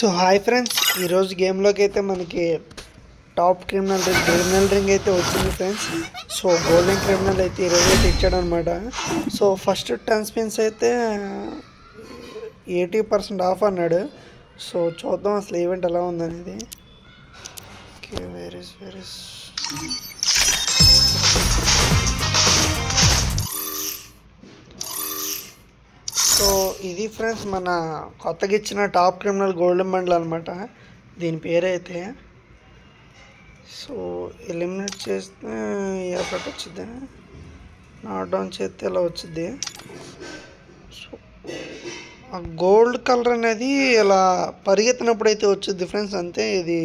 So hi friends, ఈరోజు గేమ్లోకి అయితే మనకి టాప్ క్రిమినల్ రింగ్ అయితే వచ్చింది ఫ్రెండ్స్. సో గోల్డెన్ క్రిమినల్ అయితే ఈరోజు అయితే ఇచ్చాడు అనమాట. సో ఫస్ట్ 10 స్పిన్స్ అయితే 80% ఆఫ్ అన్నాడు. సో చూద్దాం అసలు ఈవెంట్ ఎలా ఉందనేది. ఓకే, వేర్ ఇస్ సో ఇది ఫ్రెండ్స్ మన కొత్తగా ఇచ్చిన టాప్ క్రిమినల్ గోల్డెన్ బండిల్ అనమాట. దీని పేరైతే సో ఎలిమినేట్ చేస్తే ఎఫెక్ట్ వచ్చింది, నాట్ డౌన్ చేస్తే ఇలా వచ్చింది. సో ఆ గోల్డ్ కలర్ అనేది ఇలా పరిగెత్తినప్పుడు అయితే వచ్చింది ఫ్రెండ్స్, అంతే. ఇది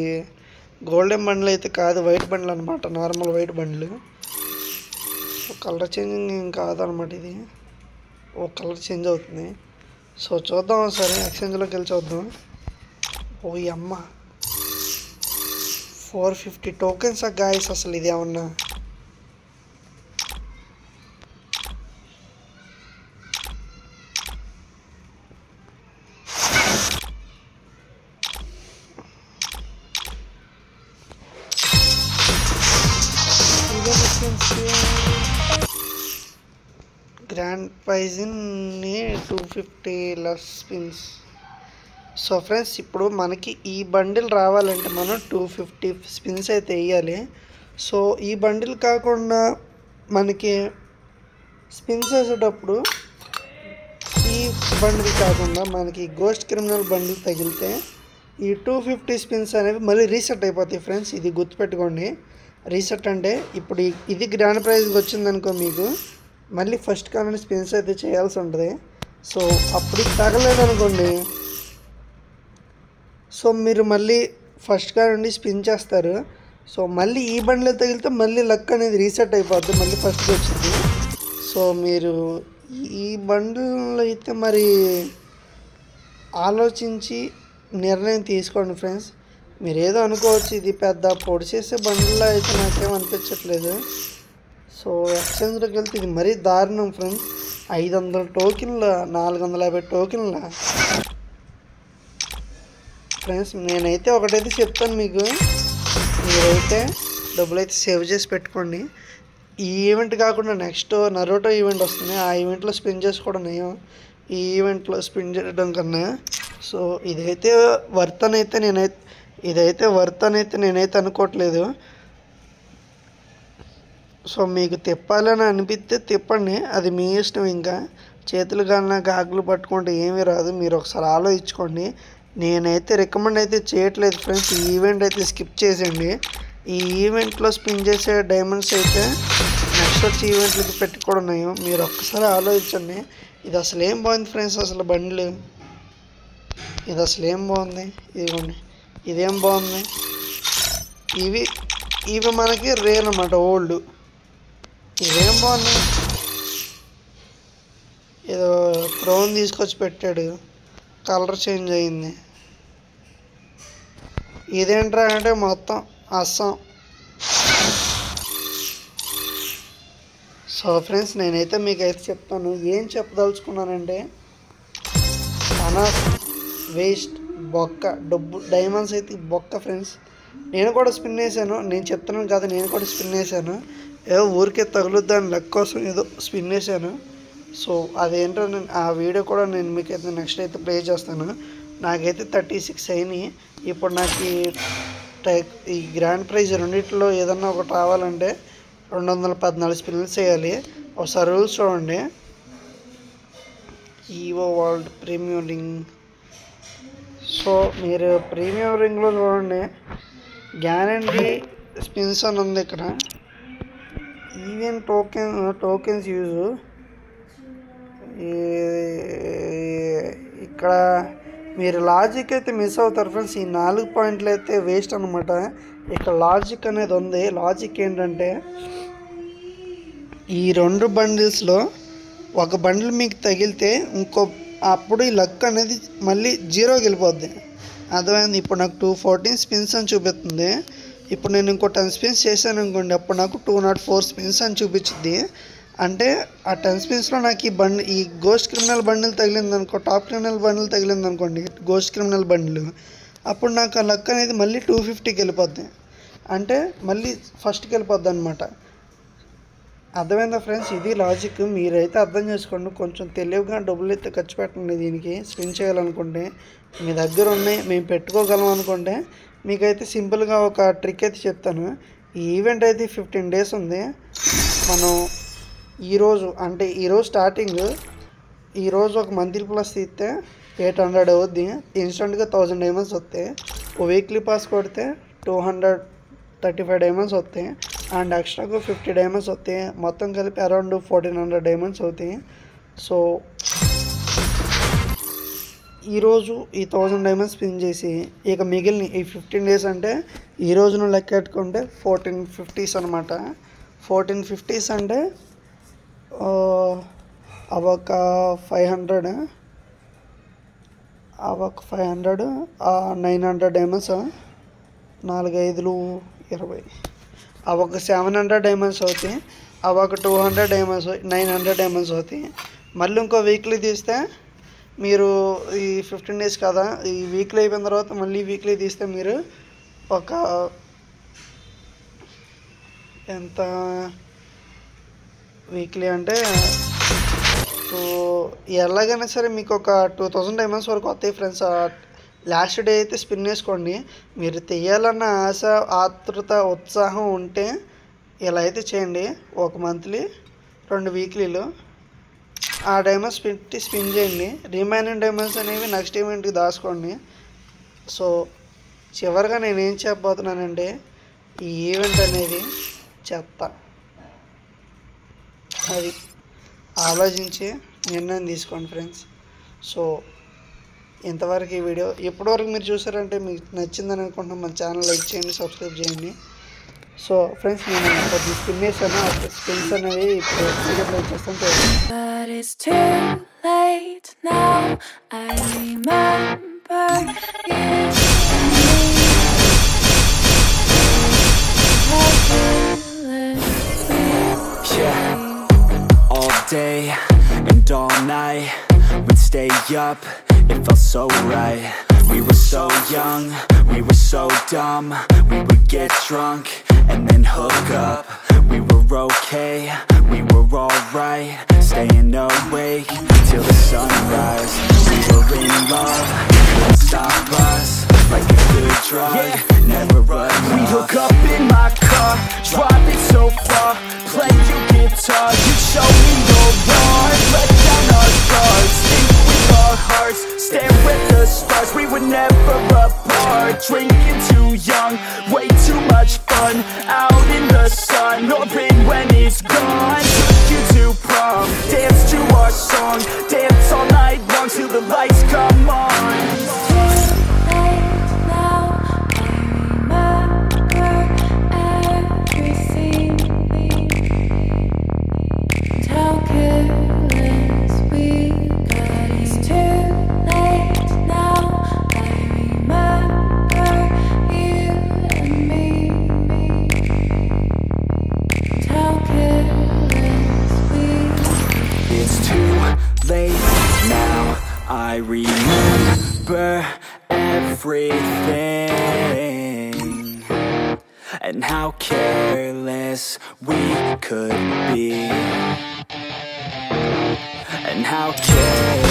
గోల్డెన్ బండిల్ అయితే కాదు, వైట్ బండిల్ అనమాట, normal white bundle. So colour changing ఏం కాదనమాట, ఇది ఓ కలర్ చేంజ్ అవుతుంది. సో చూద్దాం ఒకసారి ఎక్స్చేంజ్లోకి వెళ్ళి చూద్దాం. ఓ అమ్మ 450 టోకెన్స్ గాయస్, అసలు ఇది ఏమన్నా grand praise in 250 less spins. So friends, ఇప్పుడు మనకి ఈ బండిల్ రావాలంటే మనం 250 స్పిన్స్ అయితే వేయాలి. సో ఈ బండిల్ కాకుండా మనకి స్పిన్స్ వేసేటప్పుడు ఈ బండిల్ కాకుండా మనకి గోస్ట్ క్రిమినల్ బండిల్ తగిలితే ఈ 250 స్పిన్స్ అనేవి మళ్ళీ రీసెట్ అయిపోతాయి ఫ్రెండ్స్. ఇది గుర్తుపెట్టుకోండి. రీసెట్ అంటే ఇప్పుడు ఇది గ్రాండ్ ప్రైజ్కి వచ్చిందనుకో, మీకు మళ్ళీ ఫస్ట్ కావాలంటే స్పిన్స్ అయితే చేయాల్సి ఉంటుంది. సో అప్పుడు తగలేదనుకోండి, సో మీరు మళ్ళీ ఫస్ట్ కా నుండి స్పిన్ చేస్తారు. సో మళ్ళీ ఈ బండిలో తగిలితే మళ్ళీ లక్ అనేది రీసెట్ అయిపోద్ది, మళ్ళీ ఫస్ట్కి వచ్చింది. సో మీరు ఈ బండిల్లో అయితే మరి ఆలోచించి నిర్ణయం తీసుకోండి ఫ్రెండ్స్. మీరు ఏదో అనుకోవచ్చు, ఇది పెద్ద పొడి చేసే బండిల్లో అయితే నాకేం అనిపించట్లేదు. సో ఎక్స్చేంజ్లోకి వెళ్తే ఇది మరీ దారుణం ఫ్రెండ్స్. 500 టోకెన్ల 450 టోకెన్ల ఫ్రెండ్స్. నేనైతే ఒకటైతే చెప్తాను మీకు, మీరైతే డబ్బులు అయితే సేవ్ చేసి పెట్టుకోండి. ఈ ఈవెంట్ కాకుండా నెక్స్ట్ నరోటో ఈవెంట్ వస్తుంది, ఆ ఈవెంట్లో స్పిన్ చేసుకోవడం నయం ఈ ఈవెంట్లో స్పిన్ చేయడం కన్నా. సో ఇదైతే వర్త్ అని నేనైతే అనుకోవట్లేదు. సో మీకు తిప్పాలని అనిపిస్తే తిప్పండి, అది మీ ఇష్టం. ఇంకా చేతులు కానీ గాగులు పట్టుకుంటే ఏమీ రాదు, మీరు ఒకసారి ఆలోచించుకోండి. నేనైతే రికమెండ్ అయితే చేయట్లేదు ఫ్రెండ్స్. ఈ ఈవెంట్ అయితే స్కిప్ చేసేయండి. ఈ ఈవెంట్లో స్పిన్ చేసే డైమండ్స్ అయితే నెక్స్ట్ వచ్చే ఈవెంట్లకి పెట్టుకోవడం నయం. మీరు ఒక్కసారి ఆలోచించండి. ఇది అసలు ఏం బాగుంది ఫ్రెండ్స్, అసలు బండ్లు ఇది అసలు ఏం బాగుంది. ఇదిగోండి, ఇదేం బాగుంది. ఇవి మనకి రేర్ అన్నమాట, ఓల్డ్. ఇదేం బాగుంది, ఏదో క్రౌన్ తీసుకొచ్చి పెట్టాడు, కలర్ చేంజ్ అయింది. ఇదేంట్రా అంటే మొత్తం అస్సాం. సో ఫ్రెండ్స్, నేనైతే మీకైతే చెప్తాను, ఏం చెప్పదలుచుకున్నానంటే అనవసరం, వేస్ట్, బొక్క, డబ్బు డైమండ్స్ అయితే బొక్క ఫ్రెండ్స్. నేను కూడా స్పిన్ వేసాను, నేను చెప్తున్నాను కదా, నేను కూడా స్పిన్ వేసాను. ఏదో ఊరికే తగులుద్దాని లెక్క కోసం ఏదో స్పిన్ వేసాను. సో అదేంటో ఆ వీడియో కూడా నేను మీకైతే నెక్స్ట్ అయితే ప్లే చేస్తాను. నాకైతే 36 అయినాయి. ఇప్పుడు నాకు ఈ గ్రాండ్ ప్రైజ్ రెండింటిలో ఏదన్నా ఒకటి రావాలంటే 214 స్పిన్స్ చేయాలి. ఒకసారి రూల్స్ చూడండి. EO world premium ring. So మీరు ప్రీమియం రింగ్లో చూడండి, గ్యారంటీ స్పిన్స్ అని ఉంది ఇక్కడ. ఈవెన్ టోకెన్స్ యూజ్ ఇక్కడ మీరు లాజిక్ అయితే మిస్ అవుతారు ఫ్రెండ్స్. ఈ 4 పాయింట్లు అయితే వేస్ట్ అనమాట. ఇక్కడ లాజిక్ అనేది ఉంది. లాజిక్ ఏంటంటే, ఈ 2 బండిల్స్లో ఒక బండిల్ మీకు తగిలితే అప్పుడు ఈ లక్ అనేది మళ్ళీ 0కి వెళ్ళిపోద్ది, అర్థమైంది. ఇప్పుడు నాకు 214 స్పిన్స్ అని చూపిస్తుంది. ఇప్పుడు నేను ఇంకో 10 స్పిన్స్ చేశాను అనుకోండి, అప్పుడు నాకు 204 స్పిన్స్ అని చూపించింది. అంటే ఆ 10 స్పిన్స్లో నాకు ఈ గోస్ట్ క్రిమినల్ బండిల్ తగిలింది అనుకో, టాప్ క్రిమినల్ బండిల్ తగిలింది అనుకోండి, గోస్ట్ క్రిమినల్ బండిల్, అప్పుడు నాకు ఆ లక్ అనేది మళ్ళీ 250కి వెళ్ళిపోద్ది, అంటే మళ్ళీ ఫస్ట్కి వెళ్ళిపోద్ది అనమాట. అర్థమైందా ఫ్రెండ్స్? ఇది లాజిక్. మీరైతే అర్థం చేసుకోండి, కొంచెం తెలివిగా డబ్బులు అయితే ఖర్చు పెట్టండి. దీనికి స్పిన్ చేయాలనుకుంటే మీ దగ్గర ఉన్నాయి, మేము పెట్టుకోగలం అనుకుంటే మీకైతే సింపుల్గా ఒక ట్రిక్ అయితే చెప్తాను. ఈ ఈవెంట్ అయితే 15 డేస్ ఉంది. మనం ఈరోజు అంటే ఈరోజు స్టార్టింగ్, ఈరోజు ఒక మంత్లీ ప్లస్ తీస్తే 800 అవుద్ది. ఇన్స్టెంట్గా 1000 డైమండ్స్ వస్తాయి. ఓ వీక్లీ పాస్ కొడితే 235 డైమండ్స్ వస్తాయి. అండ్ ఎక్స్ట్రాగా 50 డైమండ్స్ వస్తాయి. మొత్తం కలిపి అరౌండ్ 1400 డైమండ్స్ అవుతాయి. సో ఈరోజు ఈ 1000 డైమండ్స్ స్పిన్ చేసి ఇక మిగిలిన ఈ 15 డేస్ అంటే ఈ రోజును లెక్క పెట్టుకుంటే 1450s అనమాట. 1450s అంటే అవొక 500, 900 డైమండ్స్, 4 5 20, అవొక 700 డైమండ్స్ అవుతాయి. అవొక 200 డైమండ్స్, 900 డైమండ్స్ అవుతాయి. మళ్ళీ ఇంకో వీక్లీ తీస్తే మీరు ఈ 15 డేస్ కదా, ఈ వీక్లీ అయిపోయిన తర్వాత మళ్ళీ వీక్లీ తీస్తే మీరు ఒక ఎంత వీక్లీ అంటే సో ఎలాగైనా సరే మీకు ఒక 2000 డైమండ్స్ వరకు వస్తాయి ఫ్రెండ్స్. లాస్ట్ డే అయితే స్పిన్ వేసుకోండి. మీరు తీయాలన్న ఆశ, ఆతృత, ఉత్సాహం ఉంటే ఇలా అయితే చేయండి. ఒక మంత్లీ 2 వీక్లీలు ఆ డైమండ్స్ పెట్టి స్పిన్ చేయండి. రిమైనింగ్ డైమండ్స్ అనేవి నెక్స్ట్ ఈవెంట్కి దాచుకోండి. సో చివరిగా నేను ఏం చెప్పబోతున్నానంటే ఈ ఈవెంట్ అనేది చెత్త, అది ఆలోచించి నిర్ణయం తీసుకోండి ఫ్రెండ్స్. సో ఇంతవరకు ఈ వీడియో ఇప్పటివరకు మీరు చూసారంటే మీకు నచ్చిందని అనుకుంటున్నాం. మన ఛానల్ లైక్ చేయండి, సబ్స్క్రైబ్ చేయండి. సో ఫ్రెండ్స్ నేను కొద్ది స్పిన్ వేసాను, ఆ స్పిన్స్ అనేవి ఇప్పుడు వీడియోలో వచ్చేస్తాను. All day and all night we'd stay up, it felt so right. We were so young, we were so dumb. We would get drunk and then hook up. We were okay, we were alright, staying awake till the sunrise. We were in love, couldn't stop us, like a good drug, never run. We'd hook up in my car, drive it so far, play your guitar, you'd show me your heart, let down our guards, think with our hearts, stare at the stars. We were never apart, drinking too young, way too much fun, out in the sun, hoping when it's gone. Took you to prom, dance to our song, dance all night long till the lights come on. I remember everything and how careless we could be, and how careless